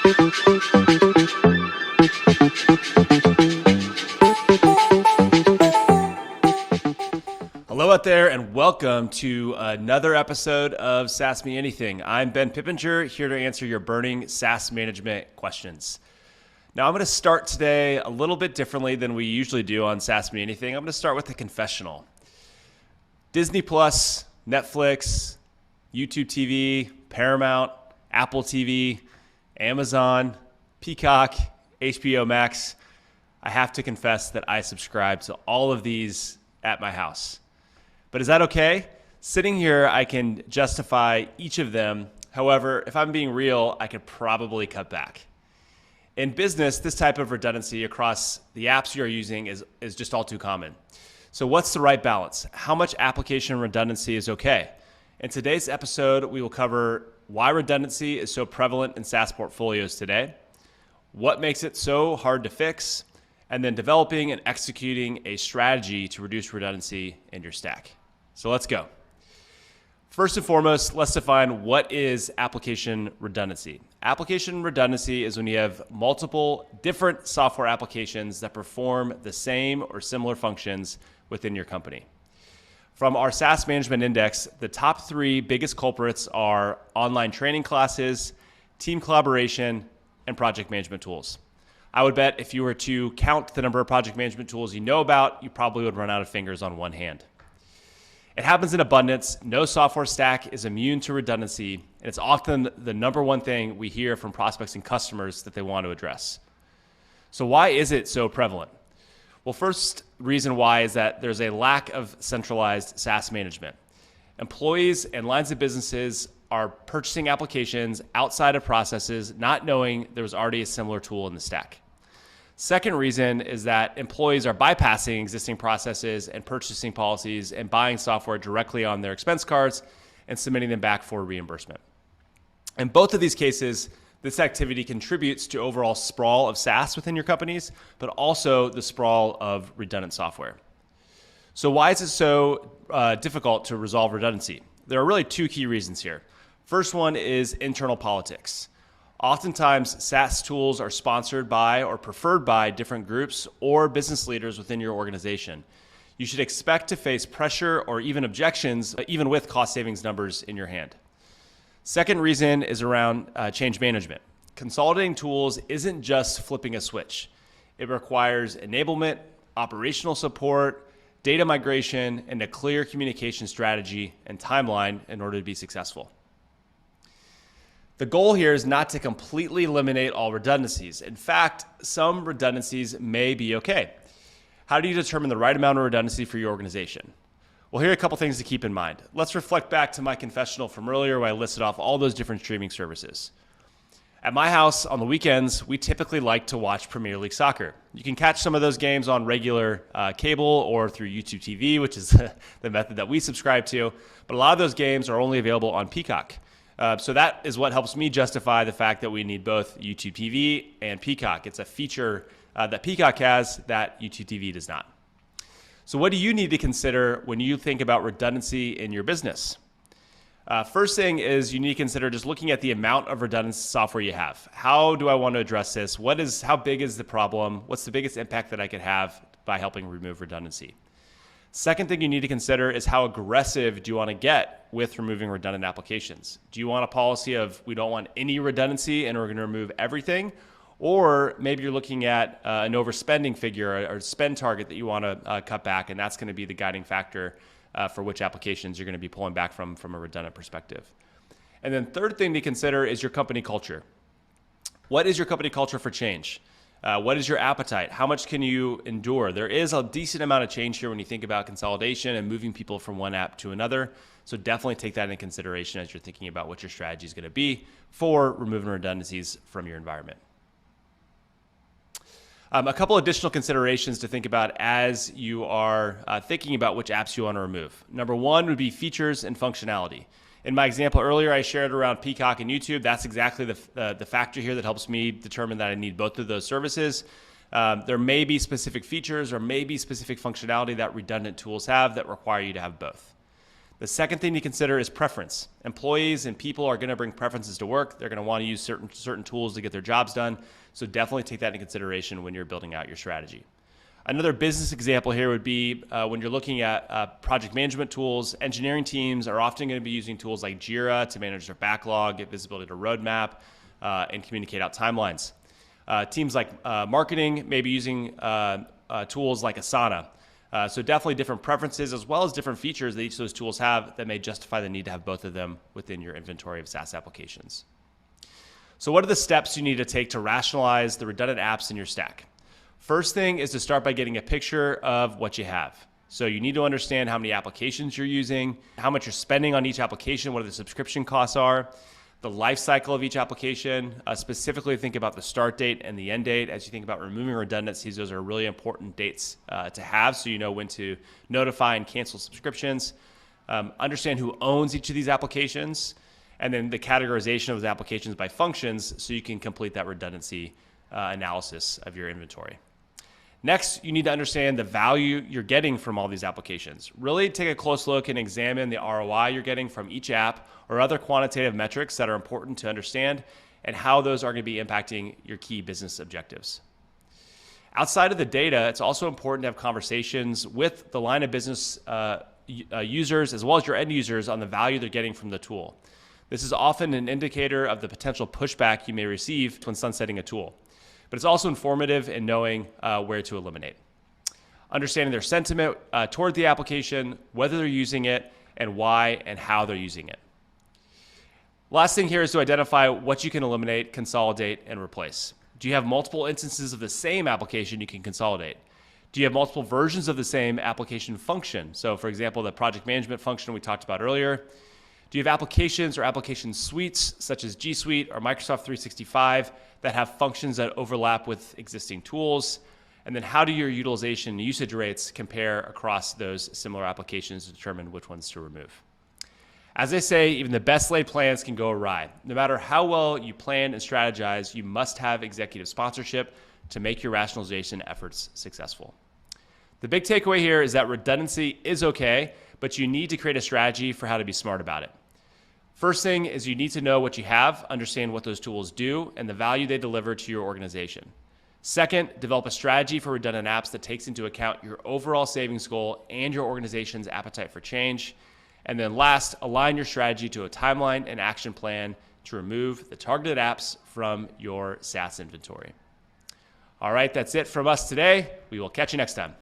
Hello out there and welcome to another episode of SaaS Me Anything. I'm Ben Pippenger, here to answer your burning SaaS management questions. Now I'm going to start today a little bit differently than we usually do on SaaS Me Anything. I'm going to start with a confessional. Disney Plus, Netflix, YouTube TV, Paramount, Apple TV, Amazon, Peacock, HBO Max. I have to confess that I subscribe to all of these at my house. But is that okay? Sitting here, I can justify each of them. However, if I'm being real, I could probably cut back. In business, this type of redundancy across the apps you're using is just all too common. So what's the right balance? How much application redundancy is okay? In today's episode, we will cover why redundancy is so prevalent in SaaS portfolios today, what makes it so hard to fix, and then developing and executing a strategy to reduce redundancy in your stack. So let's go. First and foremost, let's define what is application redundancy. Application redundancy is when you have multiple different software applications that perform the same or similar functions within your company. From our SaaS management index, the top three biggest culprits are online training classes, team collaboration, and project management tools. I would bet if you were to count the number of project management tools you know about, you probably would run out of fingers on one hand. It happens in abundance. No software stack is immune to redundancy, and it's often the number one thing we hear from prospects and customers that they want to address. So why is it so prevalent? Well, first reason why is that there's a lack of centralized SaaS management. Employees and lines of businesses are purchasing applications outside of processes, not knowing there was already a similar tool in the stack. Second reason is that employees are bypassing existing processes and purchasing policies and buying software directly on their expense cards and submitting them back for reimbursement. In both of these cases, this activity contributes to overall sprawl of SaaS within your companies, but also the sprawl of redundant software. So why is it so difficult to resolve redundancy? There are really two key reasons here. First one is internal politics. Oftentimes, SaaS tools are sponsored by or preferred by different groups or business leaders within your organization. You should expect to face pressure or even objections, even with cost savings numbers in your hand. Second reason is around change management. Consolidating tools isn't just flipping a switch. It requires enablement, operational support, data migration, and a clear communication strategy and timeline in order to be successful. The goal here is not to completely eliminate all redundancies. In fact, some redundancies may be okay. How do you determine the right amount of redundancy for your organization? Well, here are a couple things to keep in mind. Let's reflect back to my confessional from earlier where I listed off all those different streaming services. At my house, on the weekends, we typically like to watch Premier League soccer. You can catch some of those games on regular cable or through YouTube TV, which is the method that we subscribe to. But a lot of those games are only available on Peacock. So that is what helps me justify the fact that we need both YouTube TV and Peacock. It's a feature that Peacock has that YouTube TV does not. So what do you need to consider when you think about redundancy in your business? First thing is you need to consider just looking at the amount of redundant software you have. How do I want to address this? How big is the problem? What's the biggest impact that I could have by helping remove redundancy? Second thing you need to consider is how aggressive do you want to get with removing redundant applications? Do you want a policy of we don't want any redundancy and we're going to remove everything? Or maybe you're looking at an overspending figure or spend target that you want to cut back, and that's going to be the guiding factor for which applications you're going to be pulling back from a redundant perspective. And then third thing to consider is your company culture. What is your company culture for change? What is your appetite? How much can you endure? There is a decent amount of change here when you think about consolidation and moving people from one app to another. So definitely take that into consideration as you're thinking about what your strategy is going to be for removing redundancies from your environment. A couple additional considerations to think about as you are thinking about which apps you want to remove. Number one would be features and functionality. In my example earlier, I shared around Peacock and YouTube. That's exactly the factor here that helps me determine that I need both of those services. There may be specific features or may be specific functionality that redundant tools have that require you to have both. The second thing to consider is preference. Employees and people are going to bring preferences to work. They're going to want to use certain tools to get their jobs done. So definitely take that into consideration when you're building out your strategy. Another business example here would be when you're looking at project management tools. Engineering teams are often going to be using tools like Jira to manage their backlog, get visibility to roadmap, and communicate out timelines. Teams like marketing may be using tools like Asana. So definitely different preferences as well as different features that each of those tools have that may justify the need to have both of them within your inventory of SaaS applications. So what are the steps you need to take to rationalize the redundant apps in your stack? First thing is to start by getting a picture of what you have. So you need to understand how many applications you're using, how much you're spending on each application, what the subscription costs are, the life cycle of each application. Specifically think about the start date and the end date. As you think about removing redundancies, those are really important dates to have so you know when to notify and cancel subscriptions. Understand who owns each of these applications, and then the categorization of those applications by functions so you can complete that redundancy analysis of your inventory. Next, you need to understand the value you're getting from all these applications. Really take a close look and examine the ROI you're getting from each app or other quantitative metrics that are important to understand and how those are going to be impacting your key business objectives. Outside of the data, it's also important to have conversations with the line of business users as well as your end users on the value they're getting from the tool. This is often an indicator of the potential pushback you may receive when sunsetting a tool. But it's also informative in knowing where to eliminate. Understanding their sentiment toward the application, whether they're using it, and why and how they're using it. Last thing here is to identify what you can eliminate, consolidate, and replace. Do you have multiple instances of the same application you can consolidate? Do you have multiple versions of the same application function? So for example, the project management function we talked about earlier. Do you have applications or application suites such as G Suite or Microsoft 365 that have functions that overlap with existing tools? And then how do your utilization and usage rates compare across those similar applications to determine which ones to remove? As I say, even the best laid plans can go awry. No matter how well you plan and strategize, you must have executive sponsorship to make your rationalization efforts successful. The big takeaway here is that redundancy is okay, but you need to create a strategy for how to be smart about it. First thing is you need to know what you have, understand what those tools do, and the value they deliver to your organization. Second, develop a strategy for redundant apps that takes into account your overall savings goal and your organization's appetite for change. And then last, align your strategy to a timeline and action plan to remove the targeted apps from your SaaS inventory. All right, that's it from us today. We will catch you next time.